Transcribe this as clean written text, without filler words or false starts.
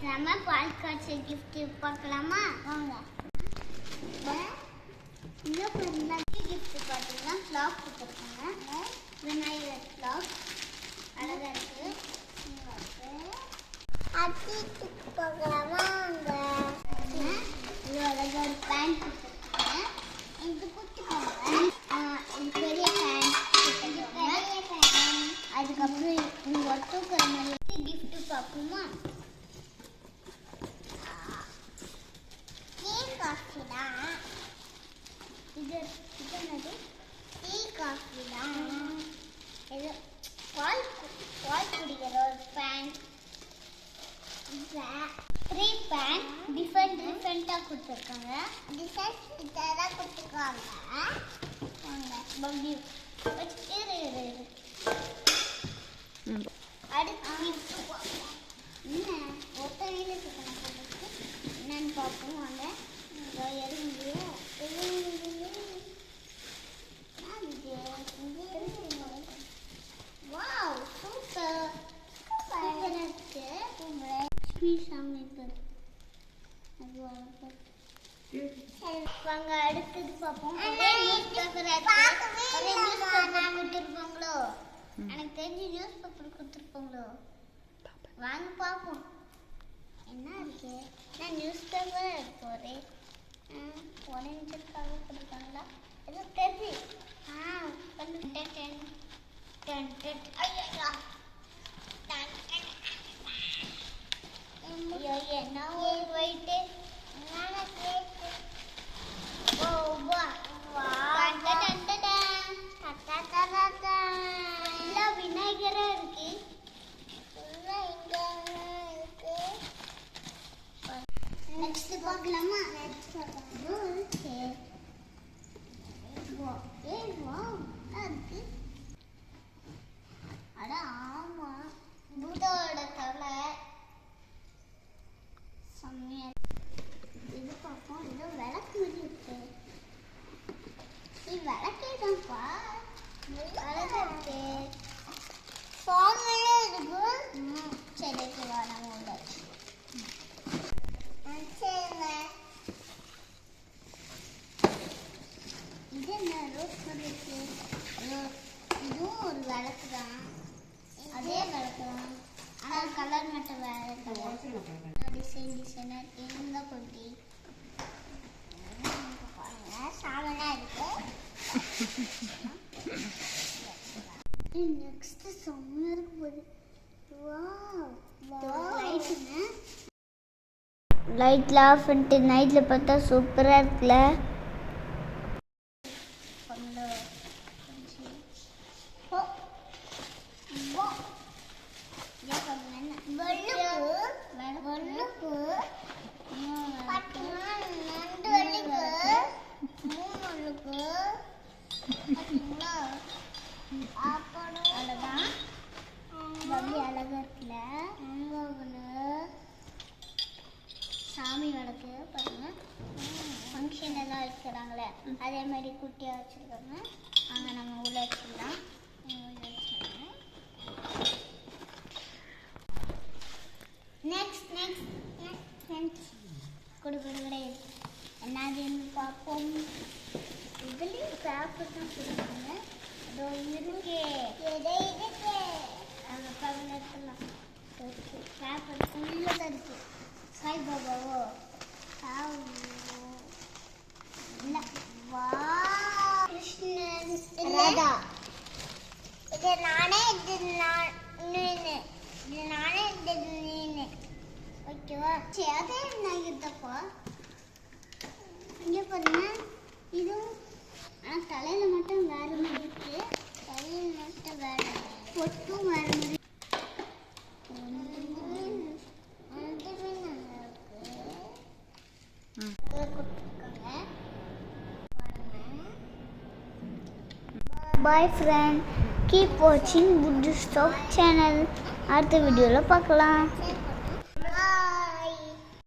நம்ம பால்காட்சி கிஃப்ட் பார்க்கலாமா வாங்க. இன்னும் பாருங்க கிஃப்ட் பார்த்தீங்கன்னா ஃப்ளாக் கொடுத்துருக்காங்க. விநாயகர் ஃப்ளாக் அழகா இருக்கு. அட்டிட்டு பார்க்கலாமா வாங்க. இது அழகா ஒரு பேண்ட் கொடுத்துருக்காங்க. இது கொடுத்துருக்காங்க. இது பெரிய பேண்ட் கொடுத்துருக்காங்க. அதுக்கப்புறம் இது ஒட்டுக்கிற மாதிரி கிஃப்ட் பார்ப்போமா. காஃபி தான் இது. என்னது டீ காஃபி தான் இது. பால் குடிக்கிற ஒரு பேண்ட். த்ரீ பேண்ட் டிஃப்ரெண்டாக கொடுத்துருக்காங்க. டிசைனாக கொடுத்துருக்காங்க. பம்பி அடுத்து என்ன ஒத்தையில என்னன்னு பார்ப்போம் வாங்க. வாவ் சூப்பர் சூப்பரா இருக்கு. வாங்க அடுத்தது பார்ப்போம். நியூஸ் பேப்பர் கொடுத்துருப்பாங்களோ எனக்கு தெரிஞ்சு நியூஸ் பேப்பர் கொடுத்துருப்பாங்களோ. வாங்க பார்ப்போம் என்ன இருக்கு. நான் நியூஸ் பேப்பர் இருக்கு ஒரே நிமிஷத்துக்காக கொடுப்பாங்களா ஏதோ தெரிஞ்சு. என்ன ஒரு போயிட்டு விநாயகரா இருக்கு. நெக்ஸ்ட் பார்க்கலாமா. அட ஆமா பூதோட தலை செம்மையா. இது பார்ப்போம். ஏதோ விளக்கு மாதிரி இருக்கு. இது விளக்கே தான்ப்பா. அழகா இருக்கு. ஃபார்ம்ல இருக்கு. சரி ஓகேவா நம்ம உள்ளாச்சு. இது என்ன ரோஸ் மாதிரி இருக்கு. இதுவும் ஒரு விளக்கு தான். அதே விளக்கு தான் ஆனால் கலர் மட்டும் வேற கலர். டிசைனர் எங்க கொட்டி சாமனா இருக்கு. நெக்ஸ்ட் செம்மையா இருக்கு போது. லைட்ல ஆஃப் பண்ணிட்டு நைட்ல பார்த்தா சூப்பரா இருக்குல்ல. அழகா இருக்குல்ல. சாமி விளக்கு பாருங்க. ஃபங்க்ஷன் எல்லாம் வைக்கிறாங்களே அதே மாதிரி குட்டியாக வச்சுருக்காங்க. அங்கே நம்ம உள்ள வச்சுக்கலாம். நெக்ஸ்ட் கொடுக்குற என்னதுன்னு பார்ப்போம். இதுலேயும் பேப்பர் தான் கொடுக்குறாங்க. அதோ இருக்கு அந்த பக்கத்துலாம் பேப்பர் ஃபுல்லாக தான் இருக்குது. சாய்பாபாவோ கிருஷ்ணன் ராதா. இது நானே நீனு ஓகேவா. சரி அதே நாகிட்டப்பா இங்கே பாருங்க. இதுவும் ஆனால் தலையில் மட்டும் வேற மாதிரி இருக்கு. தலையில் மட்டும் வேற பொட்டும் வேற மாதிரி. Bye friend, keep watching Buddhist Talk channel. அடுத்த வீடியோல பார்க்கலாம்.